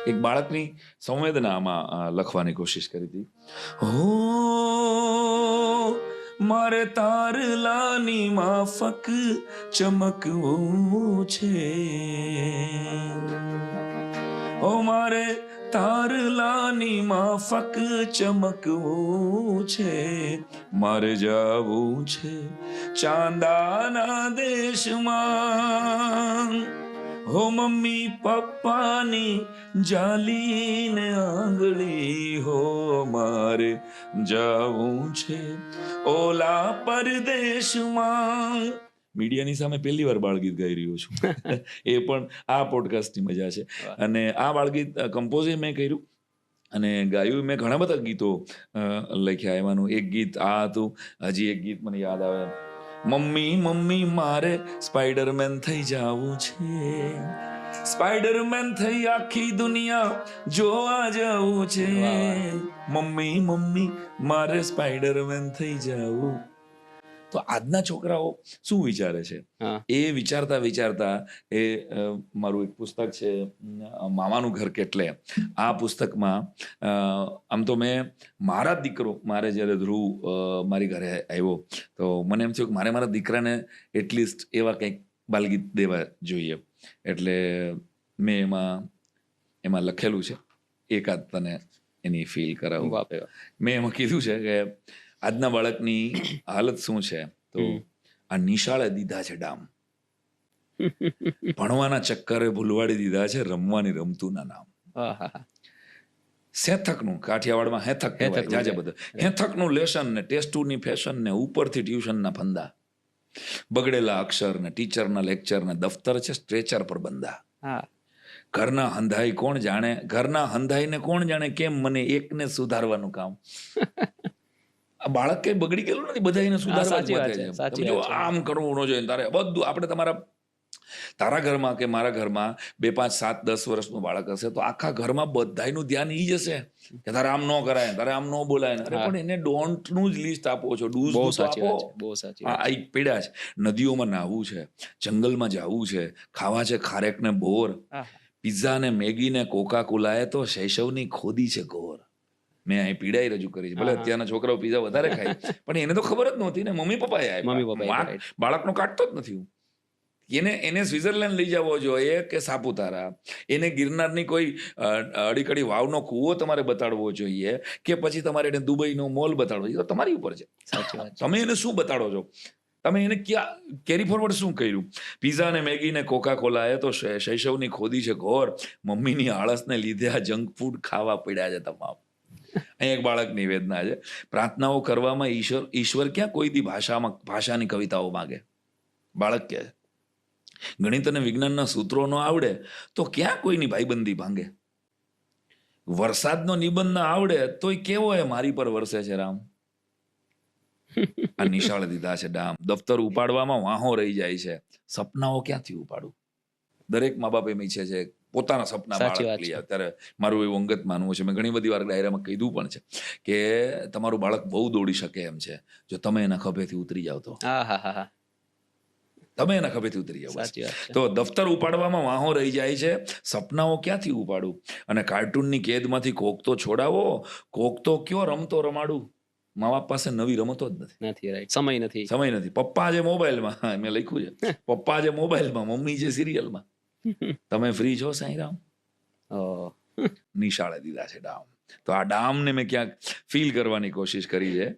એક બાળકની સંવેદના આમાં લખવાની કોશિશ કરી હતી. હો મારે તારલાની માફક ચમકવું છે, ઓ મારે તારલાની માફક ચમકવું છે, મારે જાવું છે ચાંદાના દેશમાં, હો મમ્મી પપ્પાની જાલીને આંગળી, હો મારે જાવું છે ઓલા પરદેશમાં. મીડિયાની સામે પહેલી વાર બાળગીત ગાઈ રહ્યો છું. એ પણ આ પોડકાસ્ટની મજા છે. અને આ બાળગીત કમ્પોઝ મેં કર્યું અને ગાયું મેં ઘણા બધા ગીતો લખ્યા. એમાંનું એક ગીત આ હતું. હજી એક ગીત મને યાદ આવે, મમ્મી મમ્મી મારે સ્પાઈડરમેન થઈ જાવું છે, સ્પાઈડરમેન થઈ આખી દુનિયા જોવા જવું છે, મમ્મી મમ્મી મારે સ્પાઈડરમેન થઈ જાવું. તો આજના છોકરાઓ શું વિચારે છે એ વિચારતા વિચારતા એ મારું એક પુસ્તક છે મામાનું ઘર કેટલે. આ પુસ્તકમાં આમ તો મેં મારા દીકરો મારે જ્યારે ધ્રુવ મારી ઘરે આવ્યો તો મને એમ થયું કે મારે મારા દીકરાને એટલીસ્ટ એવા કંઈક બાલગીત દેવા જોઈએ. એટલે મેં એમાં લખેલું છે, એકાદ તને એની ફીલ કરાવું. મેં એમાં કીધું છે કે આજના બાળકની હાલત શું છે, તો આ નિશાળે દીધા છે ડામ, ભણવાના ચક્કરે ભૂલવાડી દીધા છે રમવાની રમતુંના નામ. સેથકનું, કાઠિયાવાડમાં હેથક કહેવાય જાજે બધા, હેથકનું લેશન ને ટેસ્ટુની ફેશન ને ઉપરથી ટ્યુશનના ફંદા, બગડેલા અક્ષર ને ટીચરના લેક્ચર ને દફતર છે સ્ટ્રેચર પર બંધા. ઘરના હંધાઈ કોણ જાણે, ઘરના હંધાઈને કોણ જાણે કેમ મને એકને સુધારવાનું કામ. બાળક કઈ બગડી ગયેલું નથી, બધા એને સુધારવા છે. આમ કરવું ન જોઈએ તારે બધું. આપણે તારા ઘરમાં કે મારા ઘરમાં 2, 5, 7, 10 વર્ષનું બાળક હશે તો આખા ઘરમાં બધાનું ધ્યાન ઈ જશે કે તારે આમ ન કરાય, તારે આમ ન બોલાય. અરે પણ એને ડોન્ટ નું જ લિસ્ટ આપો છો, ડૂઝ આપો. આ એક પીડા છે. નદીઓમાં નાહવું છે, જંગલમાં જવું છે, ખાવા છે ખારેક ને બોર, પિઝા ને મેગી ને કોકા કોલાએ તો શૈશવની ખોદી છે ઘોર. મેં અહીં પીડાઈ રજૂ કરી છે. ભલે અત્યારના છોકરાઓ પીઝા વધારે ખાય પણ એને તો ખબર જ નહોતી ને, મમ્મી પપ્પાએ આપ્યા. બાળકનો કાઢતો જ નથી હું. એને સ્વિટરલેન્ડ લઈ જવો જોઈએ કે સાપુતારા, એને ગિરનારની કોઈ અડીકડી વાવનો કૂવો તમારે બતાડવો જોઈએ કે પછી તમારે એને દુબઈનો મોલ બતાડવો જોઈએ, તો તમારી ઉપર છે. તમે એને શું બતાડો છો, તમે એને ક્યાં કેરી ફોરવર્ડ શું કર્યું. પીઝા ને મેગી ને કોકા કોલાએ તો શૈશવની ખોદી છે ઘોર, મમ્મીની આળસને લીધે આ જંક ફૂડ ખાવા પડ્યા છે તમામ. અહીં એક બાળકની વેદના છે. પ્રાર્થનાઓ કરવામાં ઈશ્વર ક્યાં કોઈ દી ભાષાની કવિતાઓ માંગે. બાળક કહે ગણિત અને વિજ્ઞાનના સૂત્રો ન આવડે તો ક્યાં કોઈની ભાઈબંધી ભાંગે. વરસાદનો નિબંધ ના આવડે તોય કેવો એ મારી પર વરસે છે રામ. આ નિશાળ દીધા છે ડામ, દફતર ઉપાડવામાં વાહો રહી જાય છે, સપનાઓ ક્યાંથી ઉપાડું. દરેક મા બાપ એમ ઈચ્છે છે પોતાના સપના બાળક લે. અત્યારે મારું એવું અંગત માનવું છે, મેં ઘણી બધી વાર ડાયરામાં કીધું પણ છે કે તમારું બાળક બહુ દોડી શકે એમ છે જો તમે એના ખભેથી ઉતરી જાવ તો. તમે એના ખભેથી ઉતરી જાવ. તો દફતર ઉપાડવામાં વાહો રહી જાય છે, સપનાઓ ક્યાંથી ઉપાડું. અને કાર્ટૂનની કેદમાંથી કોક તો છોડાવો, કોક તો કયો રમતો રમાડું. મા બાપ પાસે નવી રમતો જ નથી, સમય નથી. પપ્પા જે મોબાઈલમાં, મેં લખ્યું છે પપ્પા જે મોબાઈલમાં, મમ્મી જે સિરિયલમાં. તમે ફ્રી છો સાંઈરામ? નિશાળે દીધા છે ડામ. તો આ ડામને મેં ક્યાંક ફીલ કરવાની કોશિશ કરી છે.